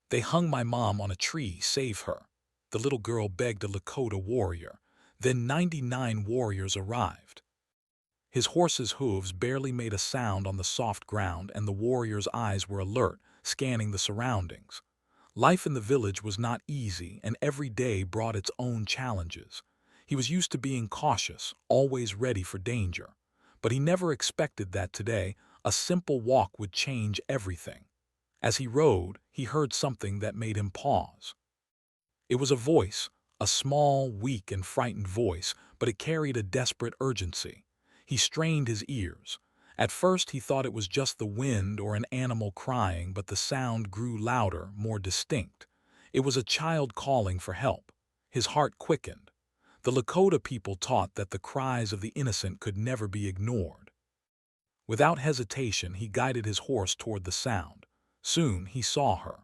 They hung my mom on a tree, save her. The little girl begged a Lakota warrior. Then 99 warriors arrived. His horse's hooves barely made a sound on the soft ground, and the warrior's eyes were alert, scanning the surroundings. Life in the village was not easy, and every day brought its own challenges. He was used to being cautious, always ready for danger. But he never expected that today, a simple walk would change everything. As he rode, he heard something that made him pause. It was a voice, a small, weak, and frightened voice, but it carried a desperate urgency. He strained his ears. At first he thought it was just the wind or an animal crying, but the sound grew louder, more distinct. It was a child calling for help. His heart quickened. The Lakota people taught that the cries of the innocent could never be ignored. Without hesitation, he guided his horse toward the sound. Soon he saw her.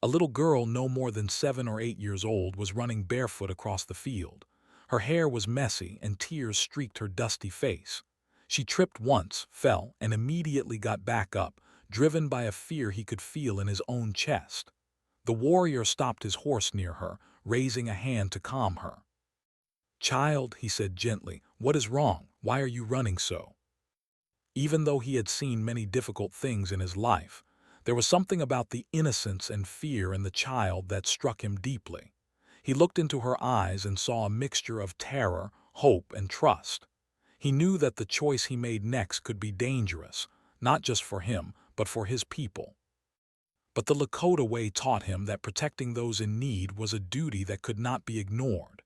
A little girl no more than 7 or 8 years old was running barefoot across the field. Her hair was messy and tears streaked her dusty face. She tripped once, fell, and immediately got back up, driven by a fear he could feel in his own chest. The warrior stopped his horse near her, raising a hand to calm her. "Child," he said gently, "what is wrong? Why are you running so?" Even though he had seen many difficult things in his life, there was something about the innocence and fear in the child that struck him deeply. He looked into her eyes and saw a mixture of terror, hope, and trust. He knew that the choice he made next could be dangerous, not just for him, but for his people. But the Lakota way taught him that protecting those in need was a duty that could not be ignored.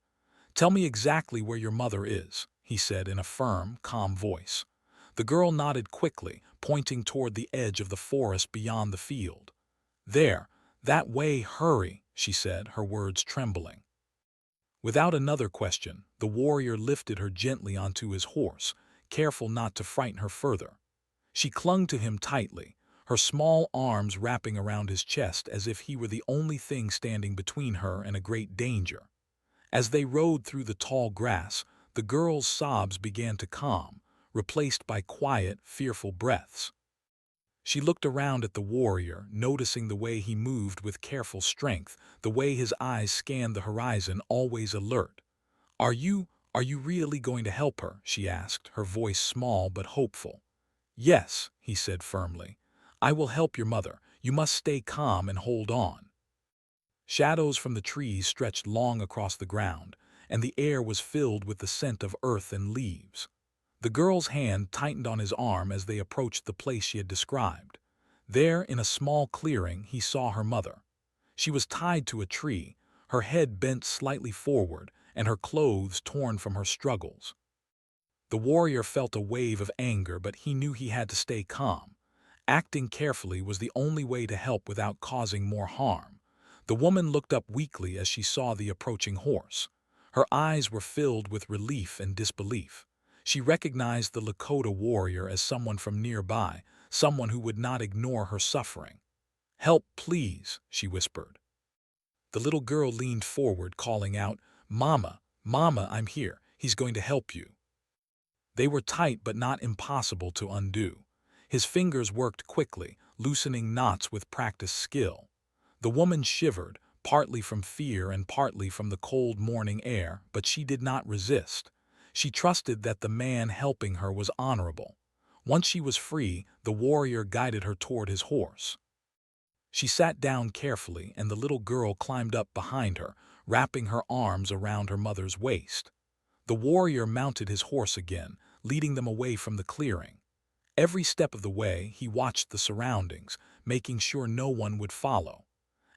"Tell me exactly where your mother is," he said in a firm, calm voice. The girl nodded quickly, pointing toward the edge of the forest beyond the field. "There, that way, hurry," she said, her words trembling. Without another question, the warrior lifted her gently onto his horse, careful not to frighten her further. She clung to him tightly, her small arms wrapping around his chest as if he were the only thing standing between her and a great danger. As they rode through the tall grass, the girl's sobs began to calm, replaced by quiet, fearful breaths. She looked around at the warrior, noticing the way he moved with careful strength, the way his eyes scanned the horizon, always alert. Are you really going to help her?" she asked, her voice small but hopeful. "Yes," he said firmly. "I will help your mother. You must stay calm and hold on." Shadows from the trees stretched long across the ground, and the air was filled with the scent of earth and leaves. The girl's hand tightened on his arm as they approached the place she had described. There, in a small clearing, he saw her mother. She was tied to a tree, her head bent slightly forward, and her clothes torn from her struggles. The warrior felt a wave of anger, but he knew he had to stay calm. Acting carefully was the only way to help without causing more harm. The woman looked up weakly as she saw the approaching horse. Her eyes were filled with relief and disbelief. She recognized the Lakota warrior as someone from nearby, someone who would not ignore her suffering. "Help, please," she whispered. The little girl leaned forward, calling out, "Mama, Mama, I'm here. He's going to help you." They were tight but not impossible to undo. His fingers worked quickly, loosening knots with practiced skill. The woman shivered, partly from fear and partly from the cold morning air, but she did not resist. She trusted that the man helping her was honorable. Once she was free, the warrior guided her toward his horse. She sat down carefully, and the little girl climbed up behind her, wrapping her arms around her mother's waist. The warrior mounted his horse again, leading them away from the clearing. Every step of the way, he watched the surroundings, making sure no one would follow.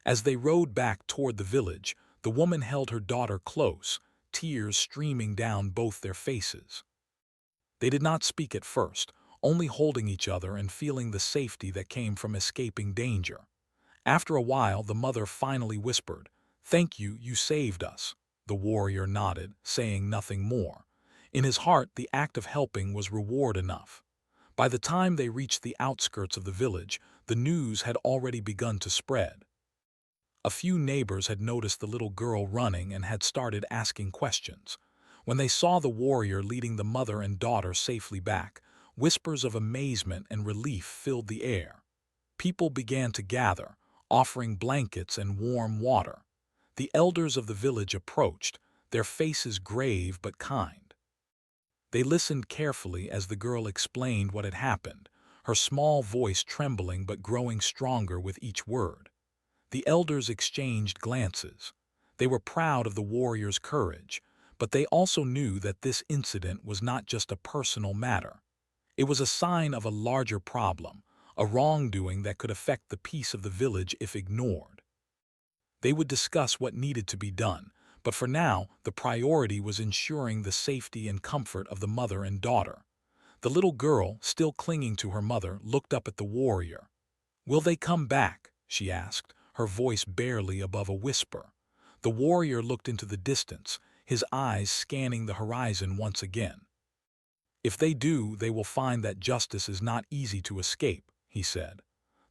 As they rode back toward the village, the woman held her daughter close, tears streaming down both their faces. They did not speak at first, only holding each other and feeling the safety that came from escaping danger. After a while, the mother finally whispered, "Thank you, you saved us." The warrior nodded, saying nothing more. In his heart, the act of helping was reward enough. By the time they reached the outskirts of the village, the news had already begun to spread. A few neighbors had noticed the little girl running and had started asking questions. When they saw the warrior leading the mother and daughter safely back, whispers of amazement and relief filled the air. People began to gather, offering blankets and warm water. The elders of the village approached, their faces grave but kind. They listened carefully as the girl explained what had happened, her small voice trembling but growing stronger with each word. The elders exchanged glances. They were proud of the warrior's courage, but they also knew that this incident was not just a personal matter. It was a sign of a larger problem, a wrongdoing that could affect the peace of the village if ignored. They would discuss what needed to be done, but for now, the priority was ensuring the safety and comfort of the mother and daughter. The little girl, still clinging to her mother, looked up at the warrior. "Will they come back?" she asked, her voice barely above a whisper. The warrior looked into the distance, his eyes scanning the horizon once again. "If they do, they will find that justice is not easy to escape," he said.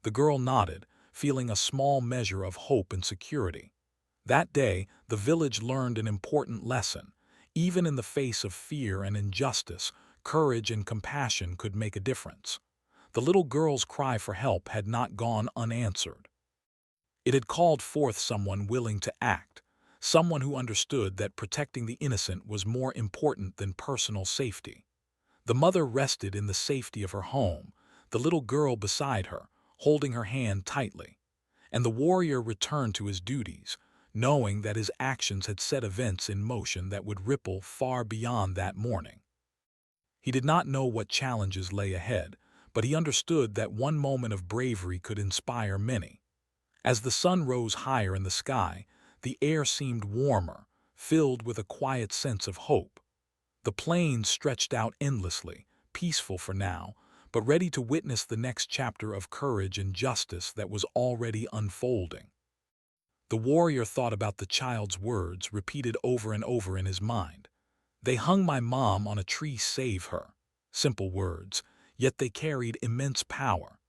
The girl nodded, feeling a small measure of hope and security. That day, the village learned an important lesson. Even in the face of fear and injustice, courage and compassion could make a difference. The little girl's cry for help had not gone unanswered. It had called forth someone willing to act, someone who understood that protecting the innocent was more important than personal safety. The mother rested in the safety of her home, the little girl beside her, holding her hand tightly. And the warrior returned to his duties, knowing that his actions had set events in motion that would ripple far beyond that morning. He did not know what challenges lay ahead, but he understood that one moment of bravery could inspire many. As the sun rose higher in the sky, the air seemed warmer, filled with a quiet sense of hope. The plains stretched out endlessly, peaceful for now, but ready to witness the next chapter of courage and justice that was already unfolding. The warrior thought about the child's words repeated over and over in his mind. "They hung my mom on a tree, save her." Simple words, yet they carried immense power.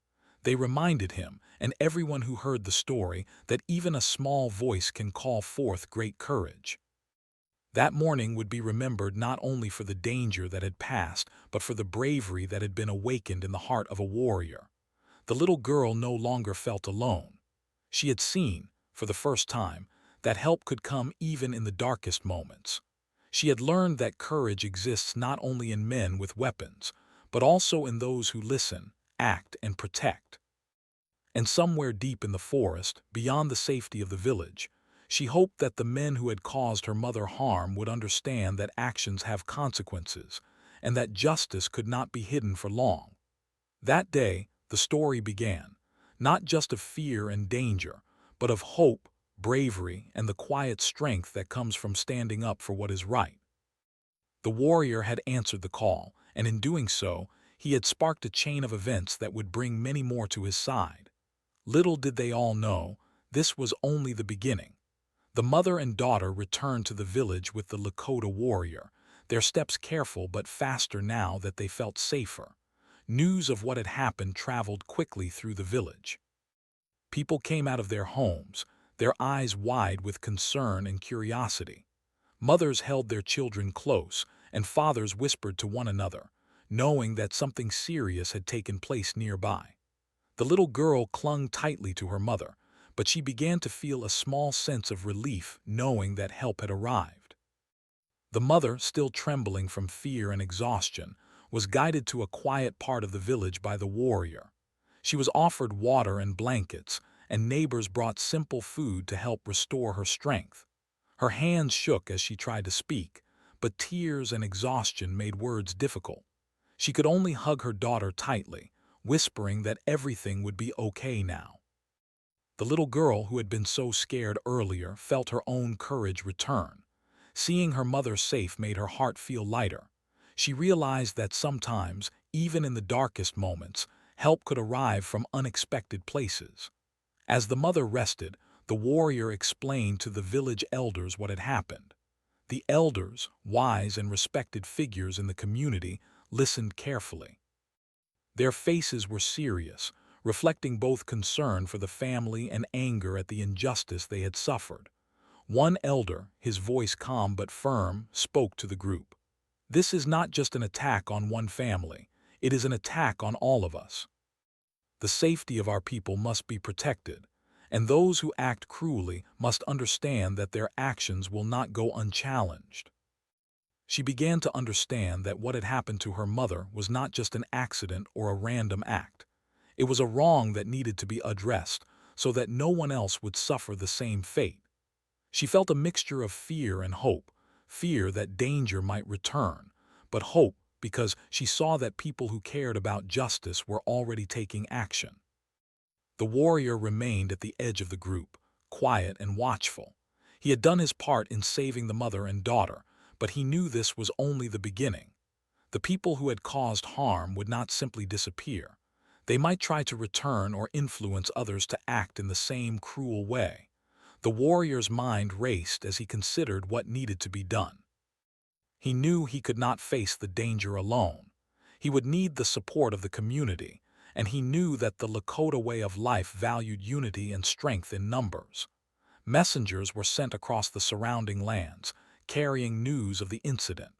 They reminded him, and everyone who heard the story, that even a small voice can call forth great courage. That morning would be remembered not only for the danger that had passed, but for the bravery that had been awakened in the heart of a warrior. The little girl no longer felt alone. She had seen, for the first time, that help could come even in the darkest moments. She had learned that courage exists not only in men with weapons, but also in those who listen, act, and protect. And somewhere deep in the forest, beyond the safety of the village, she hoped that the men who had caused her mother harm would understand that actions have consequences, and that justice could not be hidden for long. That day, the story began, not just of fear and danger, but of hope, bravery, and the quiet strength that comes from standing up for what is right. The warrior had answered the call, and in doing so, he had sparked a chain of events that would bring many more to his side. Little did they all know, this was only the beginning. The mother and daughter returned to the village with the Lakota warrior, their steps careful but faster now that they felt safer. News of what had happened traveled quickly through the village. People came out of their homes, their eyes wide with concern and curiosity. Mothers held their children close, and fathers whispered to one another, knowing that something serious had taken place nearby. The little girl clung tightly to her mother, but she began to feel a small sense of relief knowing that help had arrived. The mother, still trembling from fear and exhaustion, was guided to a quiet part of the village by the warrior. She was offered water and blankets, and neighbors brought simple food to help restore her strength. Her hands shook as she tried to speak, but tears and exhaustion made words difficult. She could only hug her daughter tightly, whispering that everything would be okay now. The little girl who had been so scared earlier felt her own courage return. Seeing her mother safe made her heart feel lighter. She realized that sometimes, even in the darkest moments, help could arrive from unexpected places. As the mother rested, the warrior explained to the village elders what had happened. The elders, wise and respected figures in the community, listened carefully. Their faces were serious, reflecting both concern for the family and anger at the injustice they had suffered. One elder, his voice calm but firm, spoke to the group. "This is not just an attack on one family, it is an attack on all of us. The safety of our people must be protected, and those who act cruelly must understand that their actions will not go unchallenged. She began to understand that what had happened to her mother was not just an accident or a random act. It was a wrong that needed to be addressed so that no one else would suffer the same fate. She felt a mixture of fear and hope, fear that danger might return, but hope because she saw that people who cared about justice were already taking action. The warrior remained at the edge of the group, quiet and watchful. He had done his part in saving the mother and daughter, but he knew this was only the beginning. The people who had caused harm would not simply disappear. They might try to return or influence others to act in the same cruel way. The warrior's mind raced as he considered what needed to be done. He knew he could not face the danger alone. He would need the support of the community, and he knew that the Lakota way of life valued unity and strength in numbers. Messengers were sent across the surrounding lands, carrying news of the incident.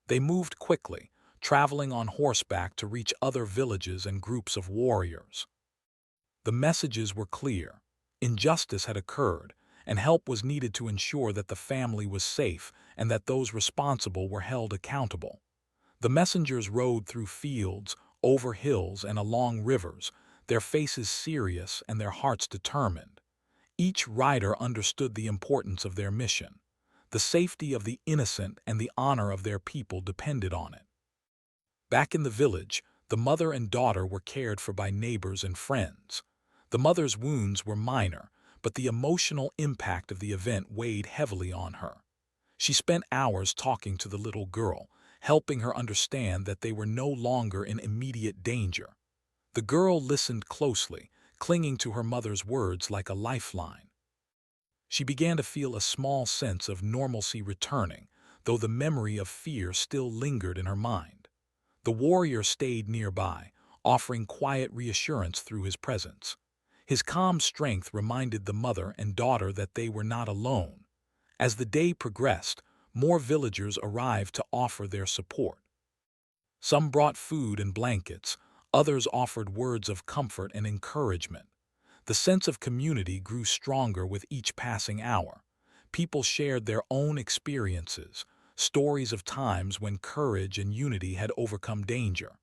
They moved quickly, traveling on horseback to reach other villages and groups of warriors. The messages were clear. Injustice had occurred, and help was needed to ensure that the family was safe and that those responsible were held accountable. The messengers rode through fields, over hills, and along rivers, their faces serious and their hearts determined. Each rider understood the importance of their mission. The safety of the innocent and the honor of their people depended on it. Back in the village, the mother and daughter were cared for by neighbors and friends. The mother's wounds were minor, but the emotional impact of the event weighed heavily on her. She spent hours talking to the little girl, helping her understand that they were no longer in immediate danger. The girl listened closely, clinging to her mother's words like a lifeline. She began to feel a small sense of normalcy returning, though the memory of fear still lingered in her mind. The warrior stayed nearby, offering quiet reassurance through his presence. His calm strength reminded the mother and daughter that they were not alone. As the day progressed, more villagers arrived to offer their support. Some brought food and blankets, others offered words of comfort and encouragement. The sense of community grew stronger with each passing hour. People shared their own experiences, stories of times when courage and unity had overcome danger.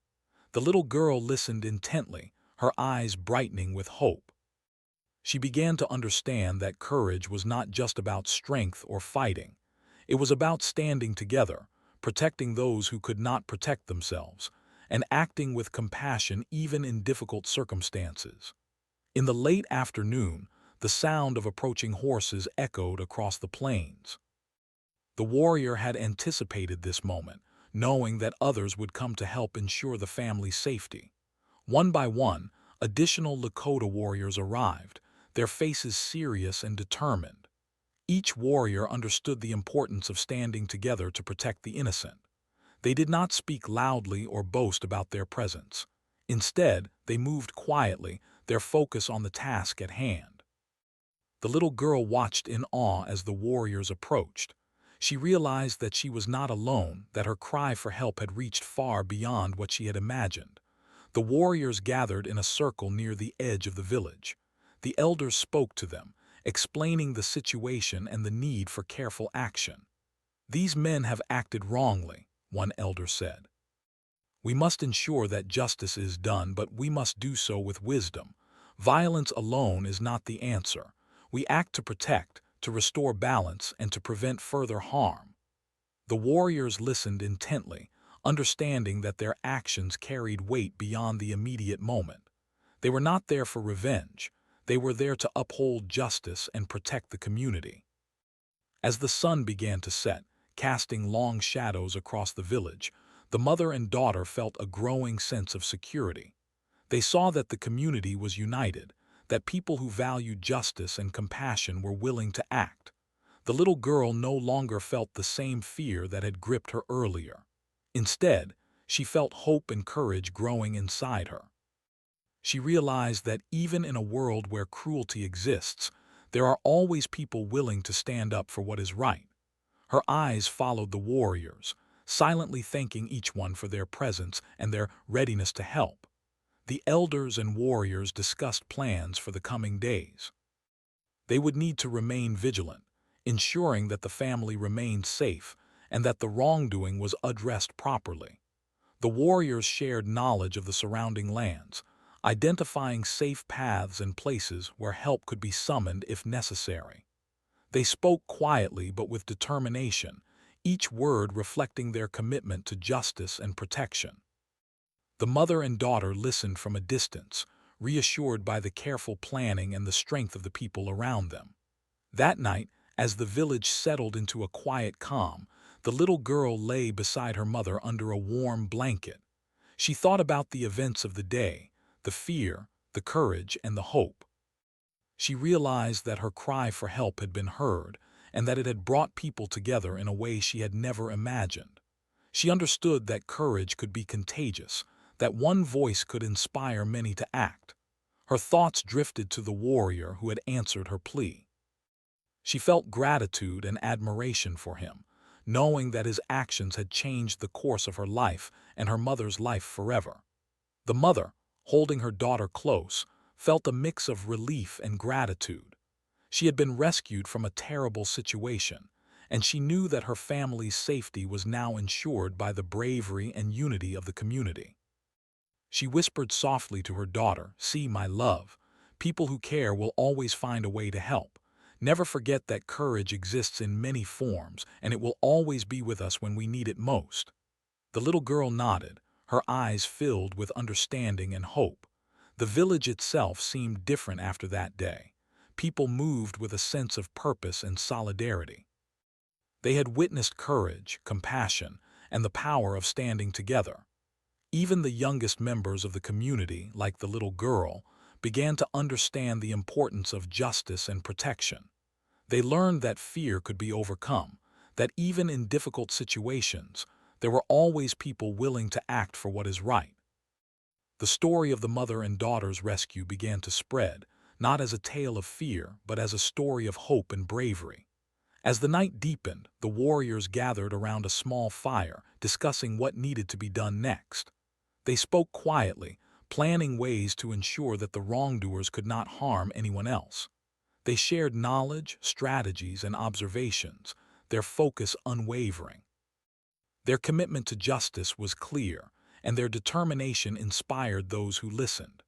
The little girl listened intently, her eyes brightening with hope. She began to understand that courage was not just about strength or fighting. It was about standing together, protecting those who could not protect themselves, and acting with compassion even in difficult circumstances. In the late afternoon, the sound of approaching horses echoed across the plains. The warrior had anticipated this moment, knowing that others would come to help ensure the family's safety. One by one, additional Lakota warriors arrived, their faces serious and determined. Each warrior understood the importance of standing together to protect the innocent. They did not speak loudly or boast about their presence. Instead, they moved quietly, their focus on the task at hand. The little girl watched in awe as the warriors approached. She realized that she was not alone, that her cry for help had reached far beyond what she had imagined. The warriors gathered in a circle near the edge of the village. The elders spoke to them, explaining the situation and the need for careful action. "These men have acted wrongly," one elder said. "We must ensure that justice is done, but we must do so with wisdom. Violence alone is not the answer. We act to protect, to restore balance, and to prevent further harm." The warriors listened intently, understanding that their actions carried weight beyond the immediate moment. They were not there for revenge. They were there to uphold justice and protect the community. As the sun began to set, casting long shadows across the village, the mother and daughter felt a growing sense of security. They saw that the community was united, that people who valued justice and compassion were willing to act. The little girl no longer felt the same fear that had gripped her earlier. Instead, she felt hope and courage growing inside her. She realized that even in a world where cruelty exists, there are always people willing to stand up for what is right. Her eyes followed the warriors, silently thanking each one for their presence and their readiness to help. The elders and warriors discussed plans for the coming days. They would need to remain vigilant, ensuring that the family remained safe and that the wrongdoing was addressed properly. The warriors shared knowledge of the surrounding lands, identifying safe paths and places where help could be summoned if necessary. They spoke quietly but with determination, each word reflecting their commitment to justice and protection. The mother and daughter listened from a distance, reassured by the careful planning and the strength of the people around them. That night, as the village settled into a quiet calm, the little girl lay beside her mother under a warm blanket. She thought about the events of the day, the fear, the courage, and the hope. She realized that her cry for help had been heard, and that it had brought people together in a way she had never imagined. She understood that courage could be contagious, that one voice could inspire many to act. Her thoughts drifted to the warrior who had answered her plea. She felt gratitude and admiration for him, knowing that his actions had changed the course of her life and her mother's life forever. The mother, holding her daughter close, felt a mix of relief and gratitude. She had been rescued from a terrible situation, and she knew that her family's safety was now ensured by the bravery and unity of the community. She whispered softly to her daughter, "See, my love, people who care will always find a way to help. Never forget that courage exists in many forms, and it will always be with us when we need it most." The little girl nodded, her eyes filled with understanding and hope. The village itself seemed different after that day. People moved with a sense of purpose and solidarity. They had witnessed courage, compassion, and the power of standing together. Even the youngest members of the community, like the little girl, began to understand the importance of justice and protection. They learned that fear could be overcome, that even in difficult situations, there were always people willing to act for what is right. The story of the mother and daughter's rescue began to spread, not as a tale of fear, but as a story of hope and bravery. As the night deepened, the warriors gathered around a small fire, discussing what needed to be done next. They spoke quietly, planning ways to ensure that the wrongdoers could not harm anyone else. They shared knowledge, strategies, and observations, their focus unwavering. Their commitment to justice was clear, and their determination inspired those who listened.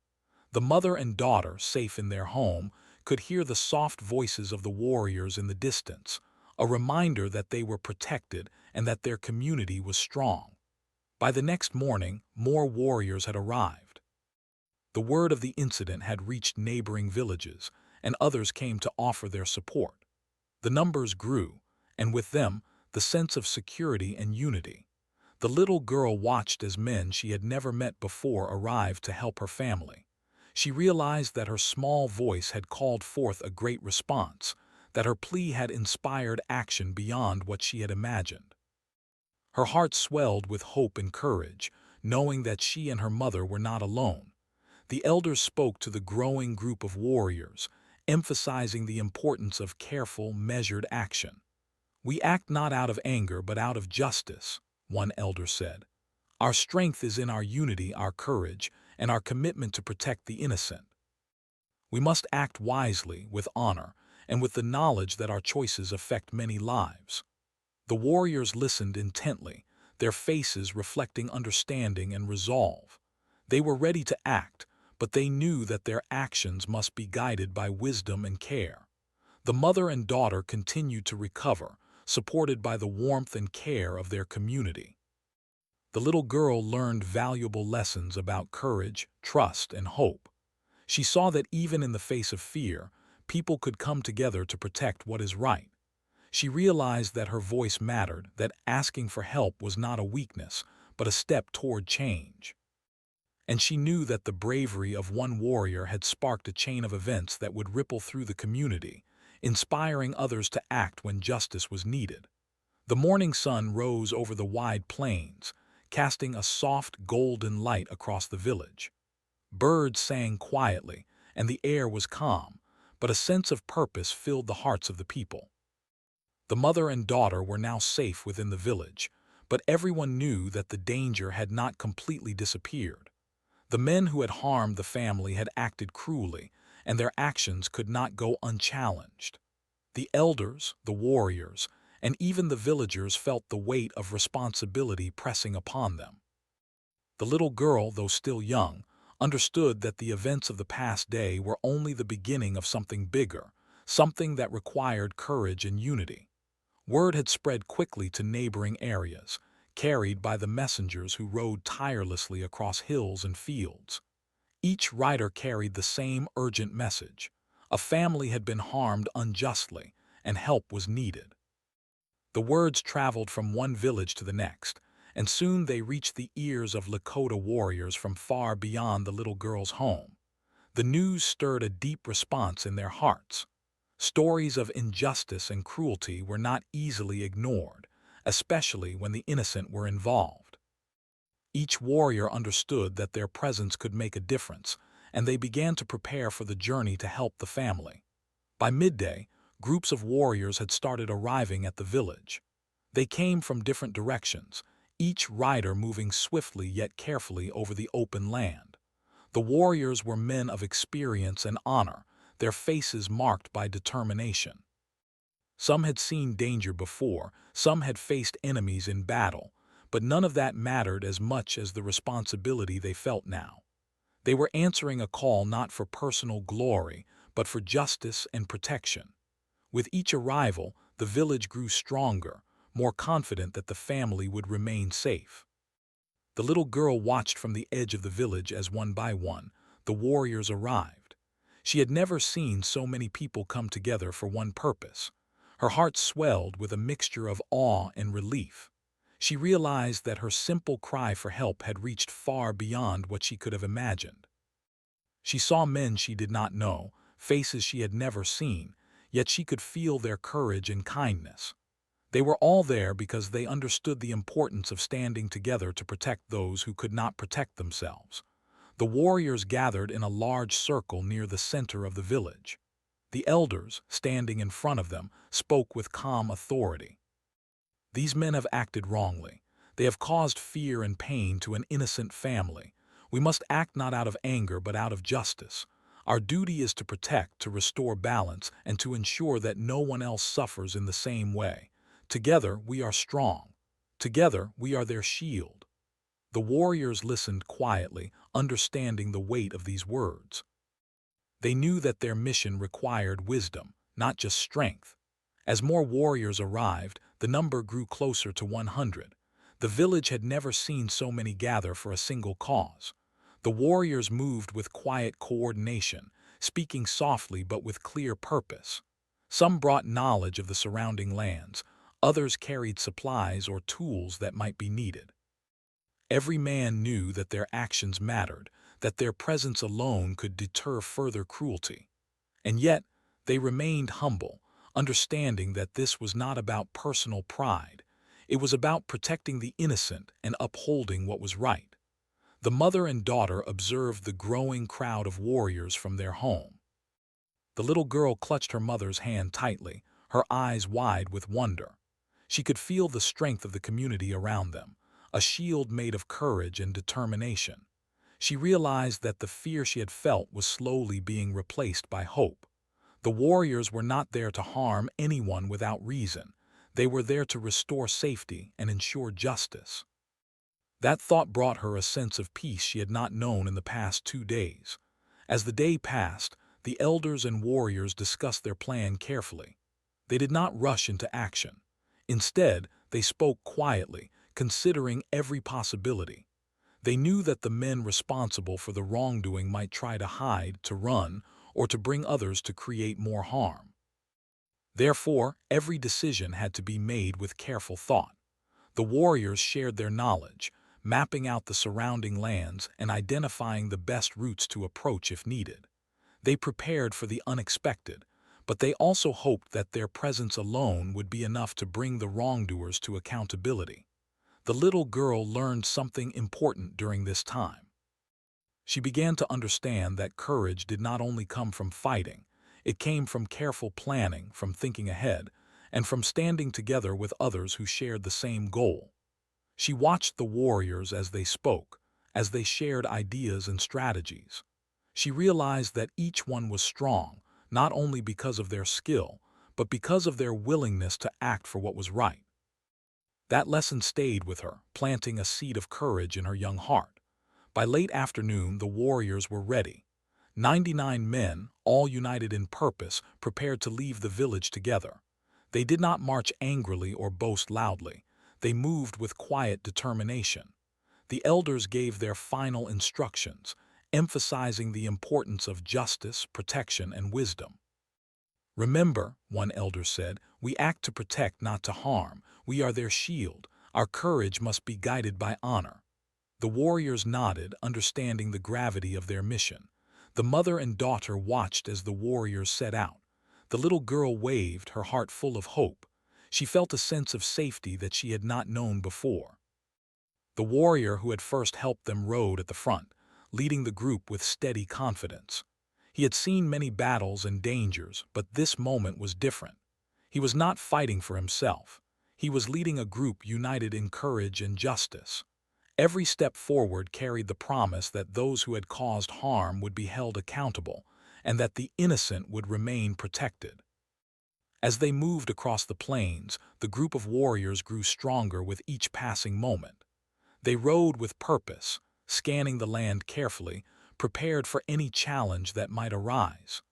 The mother and daughter, safe in their home, could hear the soft voices of the warriors in the distance, a reminder that they were protected and that their community was strong. By the next morning, more warriors had arrived. The word of the incident had reached neighboring villages, and others came to offer their support. The numbers grew, and with them, the sense of security and unity. The little girl watched as men she had never met before arrived to help her family. She realized that her small voice had called forth a great response, that her plea had inspired action beyond what she had imagined. Her heart swelled with hope and courage, knowing that she and her mother were not alone. The elders spoke to the growing group of warriors, emphasizing the importance of careful, measured action. "We act not out of anger but out of justice," one elder said. "Our strength is in our unity, our courage, and our commitment to protect the innocent. We must act wisely, with honor, and with the knowledge that our choices affect many lives." The warriors listened intently, their faces reflecting understanding and resolve. They were ready to act, but they knew that their actions must be guided by wisdom and care. The mother and daughter continued to recover, supported by the warmth and care of their community. The little girl learned valuable lessons about courage, trust, and hope. She saw that even in the face of fear, people could come together to protect what is right. She realized that her voice mattered, that asking for help was not a weakness, but a step toward change. And she knew that the bravery of one warrior had sparked a chain of events that would ripple through the community, inspiring others to act when justice was needed. The morning sun rose over the wide plains, casting a soft golden light across the village. Birds sang quietly, and the air was calm, but a sense of purpose filled the hearts of the people. The mother and daughter were now safe within the village, but everyone knew that the danger had not completely disappeared. The men who had harmed the family had acted cruelly, and their actions could not go unchallenged. The elders, the warriors, and even the villagers felt the weight of responsibility pressing upon them. The little girl, though still young, understood that the events of the past day were only the beginning of something bigger, something that required courage and unity. Word had spread quickly to neighboring areas, carried by the messengers who rode tirelessly across hills and fields. Each rider carried the same urgent message. A family had been harmed unjustly, and help was needed. The words traveled from one village to the next, and soon they reached the ears of Lakota warriors from far beyond the little girl's home. The news stirred a deep response in their hearts. Stories of injustice and cruelty were not easily ignored, especially when the innocent were involved. Each warrior understood that their presence could make a difference, and they began to prepare for the journey to help the family. By midday, groups of warriors had started arriving at the village. They came from different directions, each rider moving swiftly yet carefully over the open land. The warriors were men of experience and honor, their faces marked by determination. Some had seen danger before, some had faced enemies in battle, but none of that mattered as much as the responsibility they felt now. They were answering a call not for personal glory, but for justice and protection. With each arrival, the village grew stronger, more confident that the family would remain safe. The little girl watched from the edge of the village as one by one, the warriors arrived. She had never seen so many people come together for one purpose. Her heart swelled with a mixture of awe and relief. She realized that her simple cry for help had reached far beyond what she could have imagined. She saw men she did not know, faces she had never seen, yet she could feel their courage and kindness. They were all there because they understood the importance of standing together to protect those who could not protect themselves. The warriors gathered in a large circle near the center of the village. The elders, standing in front of them, spoke with calm authority. These men have acted wrongly. They have caused fear and pain to an innocent family. We must act not out of anger but out of justice. Our duty is to protect, to restore balance, and to ensure that no one else suffers in the same way. Together we are strong. Together we are their shield. The warriors listened quietly, understanding the weight of these words. They knew that their mission required wisdom, not just strength. As more warriors arrived, the number grew closer to 100. The village had never seen so many gather for a single cause. The warriors moved with quiet coordination, speaking softly but with clear purpose. Some brought knowledge of the surrounding lands, others carried supplies or tools that might be needed. Every man knew that their actions mattered, that their presence alone could deter further cruelty. And yet, they remained humble, understanding that this was not about personal pride. It was about protecting the innocent and upholding what was right. The mother and daughter observed the growing crowd of warriors from their home. The little girl clutched her mother's hand tightly, her eyes wide with wonder. She could feel the strength of the community around them, a shield made of courage and determination. She realized that the fear she had felt was slowly being replaced by hope. The warriors were not there to harm anyone without reason. They were there to restore safety and ensure justice. That thought brought her a sense of peace she had not known in the past 2 days. As the day passed, the elders and warriors discussed their plan carefully. They did not rush into action. Instead, they spoke quietly, considering every possibility. They knew that the men responsible for the wrongdoing might try to hide, to run, or to bring others to create more harm. Therefore, every decision had to be made with careful thought. The warriors shared their knowledge, mapping out the surrounding lands and identifying the best routes to approach if needed. They prepared for the unexpected, but they also hoped that their presence alone would be enough to bring the wrongdoers to accountability. The little girl learned something important during this time. She began to understand that courage did not only come from fighting, it came from careful planning, from thinking ahead, and from standing together with others who shared the same goal. She watched the warriors as they spoke, as they shared ideas and strategies. She realized that each one was strong, not only because of their skill, but because of their willingness to act for what was right. That lesson stayed with her, planting a seed of courage in her young heart. By late afternoon, the warriors were ready. 99 men, all united in purpose, prepared to leave the village together. They did not march angrily or boast loudly. They moved with quiet determination. The elders gave their final instructions, emphasizing the importance of justice, protection, and wisdom. "Remember," one elder said, "we act to protect, not to harm. We are their shield. Our courage must be guided by honor." The warriors nodded, understanding the gravity of their mission. The mother and daughter watched as the warriors set out. The little girl waved, her heart full of hope. She felt a sense of safety that she had not known before. The warrior who had first helped them rode at the front, leading the group with steady confidence. He had seen many battles and dangers, but this moment was different. He was not fighting for himself. He was leading a group united in courage and justice. Every step forward carried the promise that those who had caused harm would be held accountable, and that the innocent would remain protected. As they moved across the plains, the group of warriors grew stronger with each passing moment. They rode with purpose, scanning the land carefully, prepared for any challenge that might arise.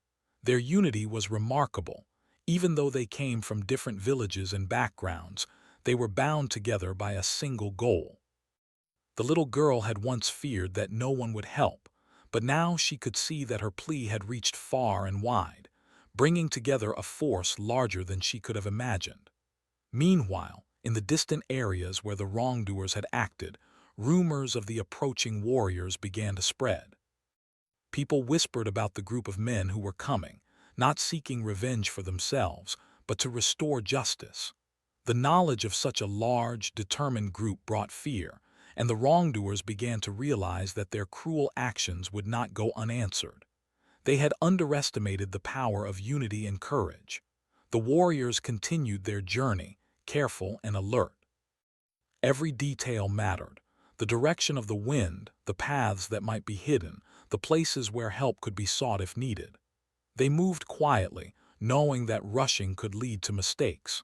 Their unity was remarkable. Even though they came from different villages and backgrounds, they were bound together by a single goal. The little girl had once feared that no one would help, but now she could see that her plea had reached far and wide, bringing together a force larger than she could have imagined. Meanwhile, in the distant areas where the wrongdoers had acted, rumors of the approaching warriors began to spread. People whispered about the group of men who were coming, not seeking revenge for themselves, but to restore justice. The knowledge of such a large, determined group brought fear, and the wrongdoers began to realize that their cruel actions would not go unanswered. They had underestimated the power of unity and courage. The warriors continued their journey, careful and alert. Every detail mattered: the direction of the wind, the paths that might be hidden, the places where help could be sought if needed. They moved quietly, knowing that rushing could lead to mistakes.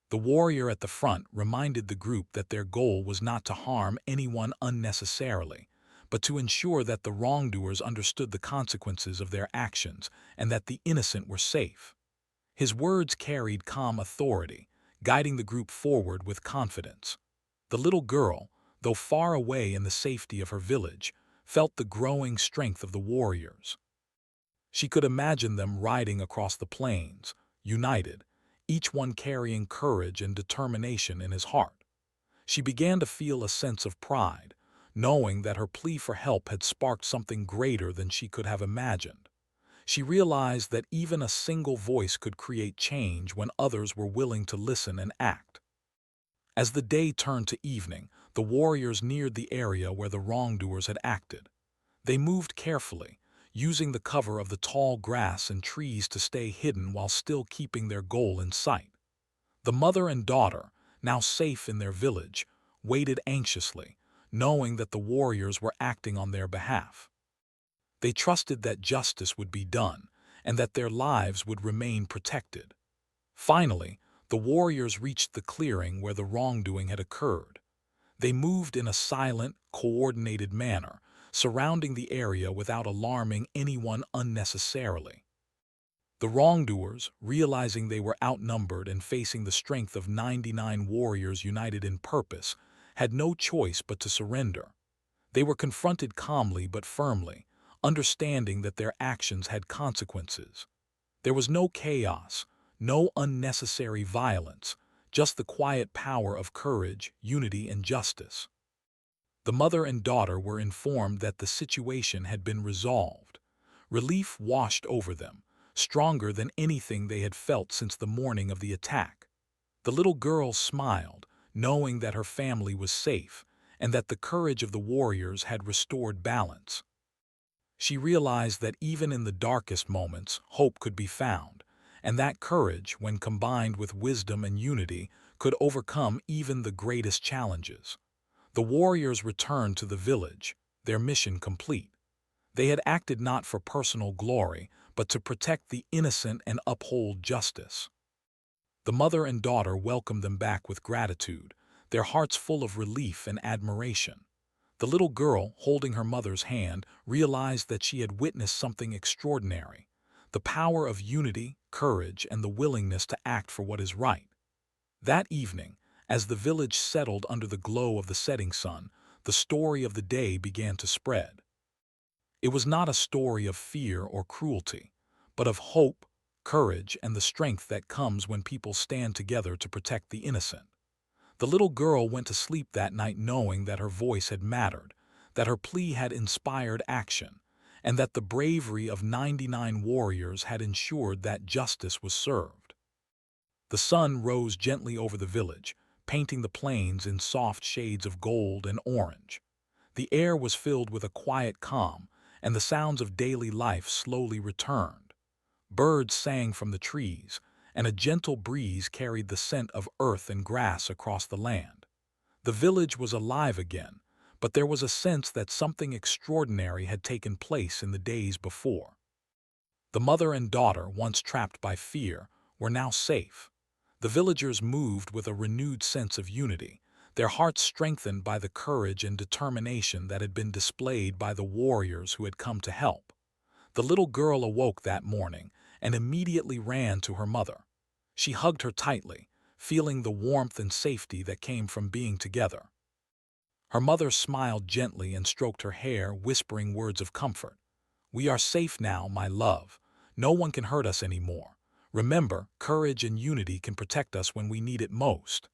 The warrior at the front reminded the group that their goal was not to harm anyone unnecessarily, but to ensure that the wrongdoers understood the consequences of their actions and that the innocent were safe. His words carried calm authority, guiding the group forward with confidence. The little girl, though far away in the safety of her village, felt the growing strength of the warriors. She could imagine them riding across the plains, united, each one carrying courage and determination in his heart. She began to feel a sense of pride, knowing that her plea for help had sparked something greater than she could have imagined. She realized that even a single voice could create change when others were willing to listen and act. As the day turned to evening, the warriors neared the area where the wrongdoers had acted. They moved carefully, using the cover of the tall grass and trees to stay hidden while still keeping their goal in sight. The mother and daughter, now safe in their village, waited anxiously, knowing that the warriors were acting on their behalf. They trusted that justice would be done, and that their lives would remain protected. Finally, the warriors reached the clearing where the wrongdoing had occurred. They moved in a silent, coordinated manner, surrounding the area without alarming anyone unnecessarily. The wrongdoers, realizing they were outnumbered and facing the strength of 99 warriors united in purpose, had no choice but to surrender. They were confronted calmly but firmly, understanding that their actions had consequences. There was no chaos, no unnecessary violence, just the quiet power of courage, unity, and justice. The mother and daughter were informed that the situation had been resolved. Relief washed over them, stronger than anything they had felt since the morning of the attack. The little girl smiled, knowing that her family was safe, and that the courage of the warriors had restored balance. She realized that even in the darkest moments, hope could be found, and that courage, when combined with wisdom and unity, could overcome even the greatest challenges. The warriors returned to the village, their mission complete. They had acted not for personal glory, but to protect the innocent and uphold justice. The mother and daughter welcomed them back with gratitude, their hearts full of relief and admiration. The little girl, holding her mother's hand, realized that she had witnessed something extraordinary: the power of unity, courage, and the willingness to act for what is right. That evening, as the village settled under the glow of the setting sun, the story of the day began to spread. It was not a story of fear or cruelty, but of hope, courage, and the strength that comes when people stand together to protect the innocent. The little girl went to sleep that night knowing that her voice had mattered, that her plea had inspired action, and that the bravery of 99 warriors had ensured that justice was served. The sun rose gently over the village, painting the plains in soft shades of gold and orange. The air was filled with a quiet calm, and the sounds of daily life slowly returned. Birds sang from the trees, and a gentle breeze carried the scent of earth and grass across the land. The village was alive again, but there was a sense that something extraordinary had taken place in the days before. The mother and daughter, once trapped by fear, were now safe. The villagers moved with a renewed sense of unity, their hearts strengthened by the courage and determination that had been displayed by the warriors who had come to help. The little girl awoke that morning and immediately ran to her mother. She hugged her tightly, feeling the warmth and safety that came from being together. Her mother smiled gently and stroked her hair, whispering words of comfort. "We are safe now, my love. No one can hurt us anymore. Remember, courage and unity can protect us when we need it most."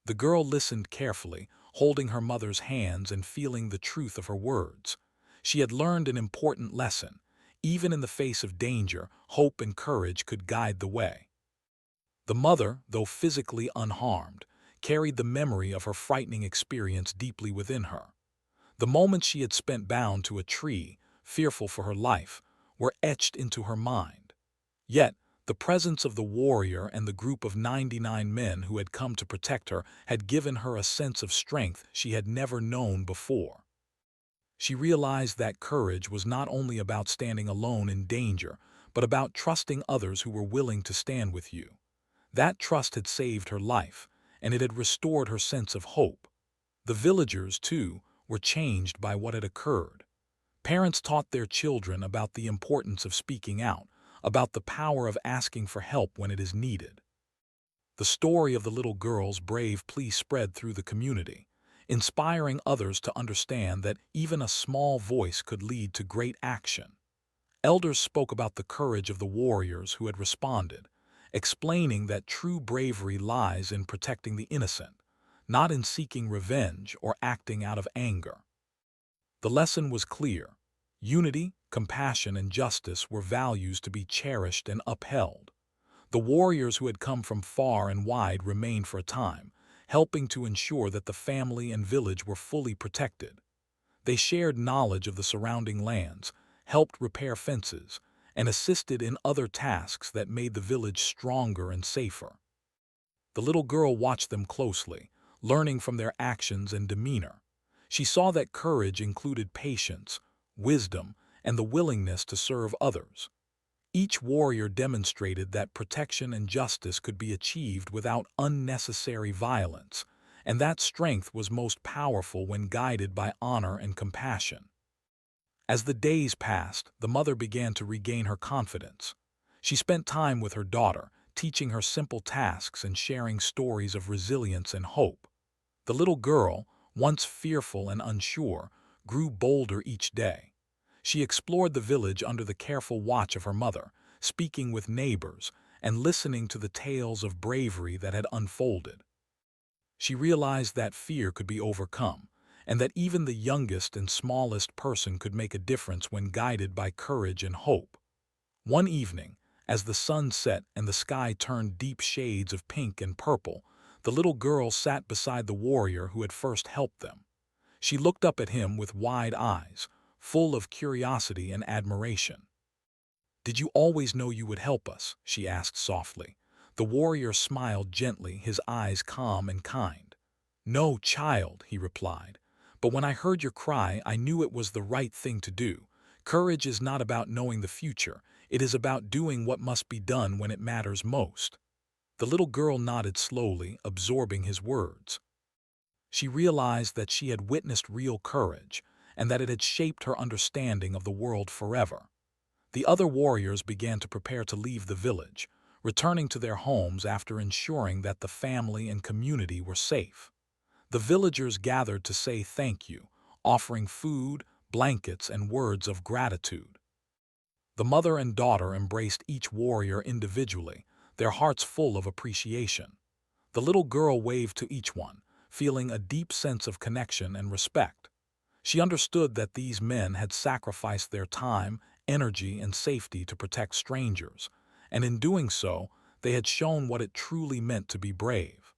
The girl listened carefully, holding her mother's hands and feeling the truth of her words. She had learned an important lesson. Even in the face of danger, hope and courage could guide the way. The mother, though physically unharmed, carried the memory of her frightening experience deeply within her. The moments she had spent bound to a tree, fearful for her life, were etched into her mind. Yet, the presence of the warrior and the group of 99 men who had come to protect her had given her a sense of strength she had never known before. She realized that courage was not only about standing alone in danger, but about trusting others who were willing to stand with you. That trust had saved her life, and it had restored her sense of hope. The villagers, too, were changed by what had occurred. Parents taught their children about the importance of speaking out, about the power of asking for help when it is needed. The story of the little girl's brave plea spread through the community, inspiring others to understand that even a small voice could lead to great action. Elders spoke about the courage of the warriors who had responded, explaining that true bravery lies in protecting the innocent, not in seeking revenge or acting out of anger. The lesson was clear. Unity, compassion, and justice were values to be cherished and upheld. The warriors who had come from far and wide remained for a time, helping to ensure that the family and village were fully protected. They shared knowledge of the surrounding lands, helped repair fences, and assisted in other tasks that made the village stronger and safer. The little girl watched them closely, learning from their actions and demeanor. She saw that courage included patience, wisdom, and the willingness to serve others. Each warrior demonstrated that protection and justice could be achieved without unnecessary violence, and that strength was most powerful when guided by honor and compassion. As the days passed, the mother began to regain her confidence. She spent time with her daughter, teaching her simple tasks and sharing stories of resilience and hope. The little girl, once fearful and unsure, grew bolder each day. She explored the village under the careful watch of her mother, speaking with neighbors and listening to the tales of bravery that had unfolded. She realized that fear could be overcome, and that even the youngest and smallest person could make a difference when guided by courage and hope. One evening, as the sun set and the sky turned deep shades of pink and purple, the little girl sat beside the warrior who had first helped them. She looked up at him with wide eyes, full of curiosity and admiration. "Did you always know you would help us?" she asked softly. The warrior smiled gently, his eyes calm and kind. "No, child," he replied, "but when I heard your cry, I knew it was the right thing to do. Courage is not about knowing the future, it is about doing what must be done when it matters most. The little girl nodded slowly, absorbing his words. She realized that she had witnessed real courage, and that it had shaped her understanding of the world forever. The other warriors began to prepare to leave the village, returning to their homes after ensuring that the family and community were safe. The villagers gathered to say thank you, offering food, blankets, and words of gratitude. The mother and daughter embraced each warrior individually, their hearts full of appreciation. The little girl waved to each one, feeling a deep sense of connection and respect. She understood that these men had sacrificed their time, energy, and safety to protect strangers, and in doing so, they had shown what it truly meant to be brave.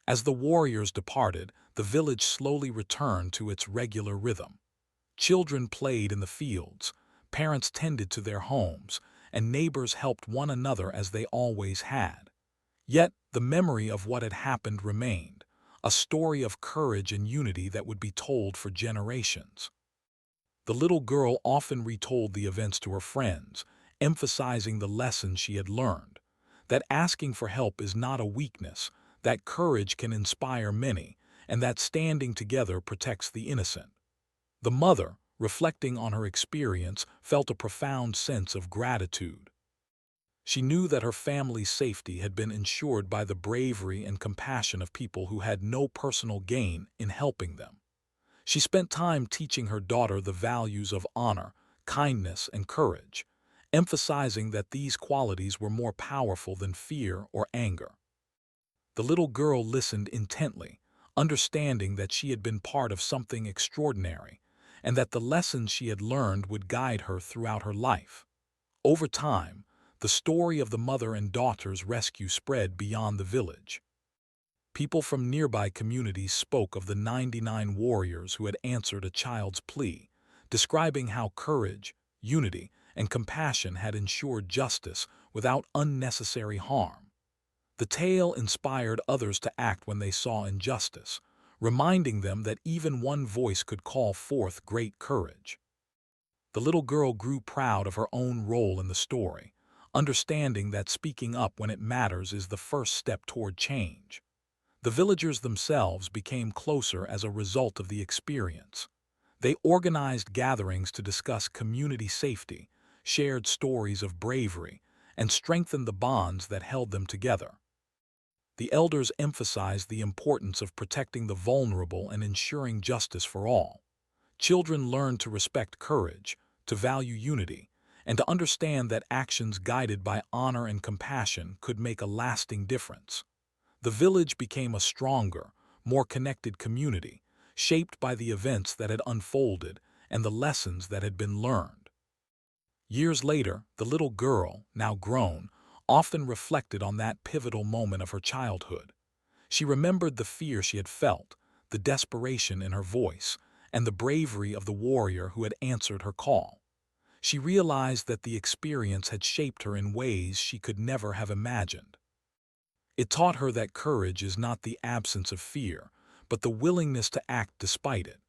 As the warriors departed, the village slowly returned to its regular rhythm. Children played in the fields, parents tended to their homes, and neighbors helped one another as they always had. Yet, the memory of what had happened remained, a story of courage and unity that would be told for generations. The little girl often retold the events to her friends, emphasizing the lessons she had learned, that asking for help is not a weakness, that courage can inspire many, and that standing together protects the innocent. The mother, reflecting on her experience, felt a profound sense of gratitude. She knew that her family's safety had been ensured by the bravery and compassion of people who had no personal gain in helping them. She spent time teaching her daughter the values of honor, kindness, and courage, emphasizing that these qualities were more powerful than fear or anger. The little girl listened intently, understanding that she had been part of something extraordinary, and that the lessons she had learned would guide her throughout her life. Over time, the story of the mother and daughter's rescue spread beyond the village. People from nearby communities spoke of the 99 warriors who had answered a child's plea, describing how courage, unity, and compassion had ensured justice without unnecessary harm. The tale inspired others to act when they saw injustice, reminding them that even one voice could call forth great courage. The little girl grew proud of her own role in the story, understanding that speaking up when it matters is the first step toward change. The villagers themselves became closer as a result of the experience. They organized gatherings to discuss community safety, shared stories of bravery, and strengthened the bonds that held them together. The elders emphasized the importance of protecting the vulnerable and ensuring justice for all. Children learned to respect courage, to value unity, and to understand that actions guided by honor and compassion could make a lasting difference. The village became a stronger, more connected community, shaped by the events that had unfolded and the lessons that had been learned. Years later, the little girl, now grown, often reflected on that pivotal moment of her childhood. She remembered the fear she had felt, the desperation in her voice, and the bravery of the warrior who had answered her call. She realized that the experience had shaped her in ways she could never have imagined. It taught her that courage is not the absence of fear, but the willingness to act despite it.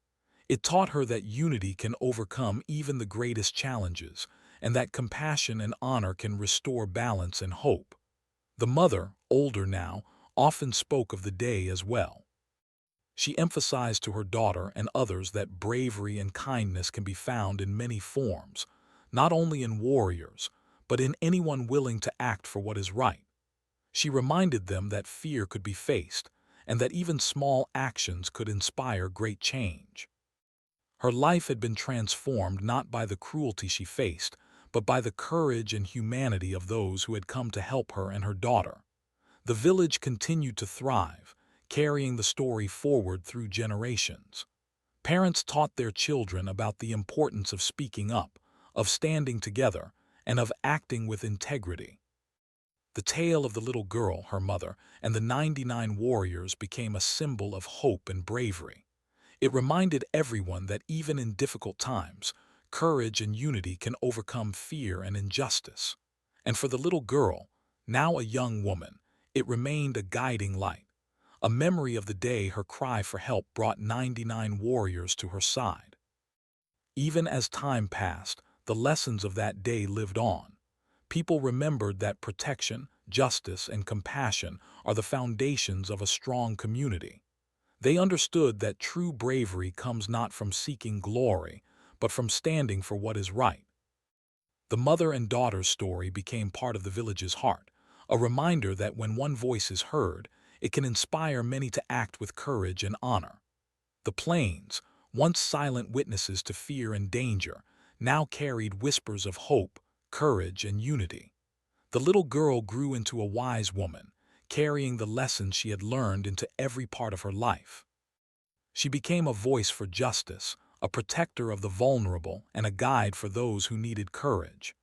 It taught her that unity can overcome even the greatest challenges, and that compassion and honor can restore balance and hope. The mother, older now, often spoke of the day as well. She emphasized to her daughter and others that bravery and kindness can be found in many forms, not only in warriors, but in anyone willing to act for what is right. She reminded them that fear could be faced, and that even small actions could inspire great change. Her life had been transformed not by the cruelty she faced, but by the courage and humanity of those who had come to help her and her daughter. The village continued to thrive, carrying the story forward through generations. Parents taught their children about the importance of speaking up, of standing together, and of acting with integrity. The tale of the little girl, her mother, and the 99 warriors became a symbol of hope and bravery. It reminded everyone that even in difficult times, courage and unity can overcome fear and injustice. And for the little girl, now a young woman, it remained a guiding light, a memory of the day her cry for help brought 99 warriors to her side. Even as time passed, the lessons of that day lived on. People remembered that protection, justice, and compassion are the foundations of a strong community. They understood that true bravery comes not from seeking glory, but from standing for what is right. The mother and daughter story became part of the village's heart, a reminder that when one voice is heard, it can inspire many to act with courage and honor. The plains, once silent witnesses to fear and danger, now carried whispers of hope, courage, and unity. The little girl grew into a wise woman, carrying the lessons she had learned into every part of her life. She became a voice for justice, a protector of the vulnerable, and a guide for those who needed courage.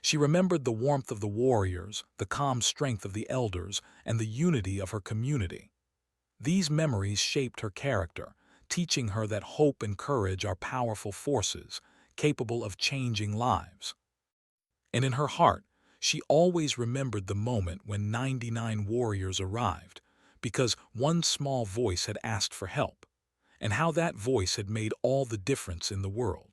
She remembered the warmth of the warriors, the calm strength of the elders, and the unity of her community. These memories shaped her character, teaching her that hope and courage are powerful forces, capable of changing lives. And in her heart, she always remembered the moment when 99 warriors arrived, because one small voice had asked for help, and how that voice had made all the difference in the world.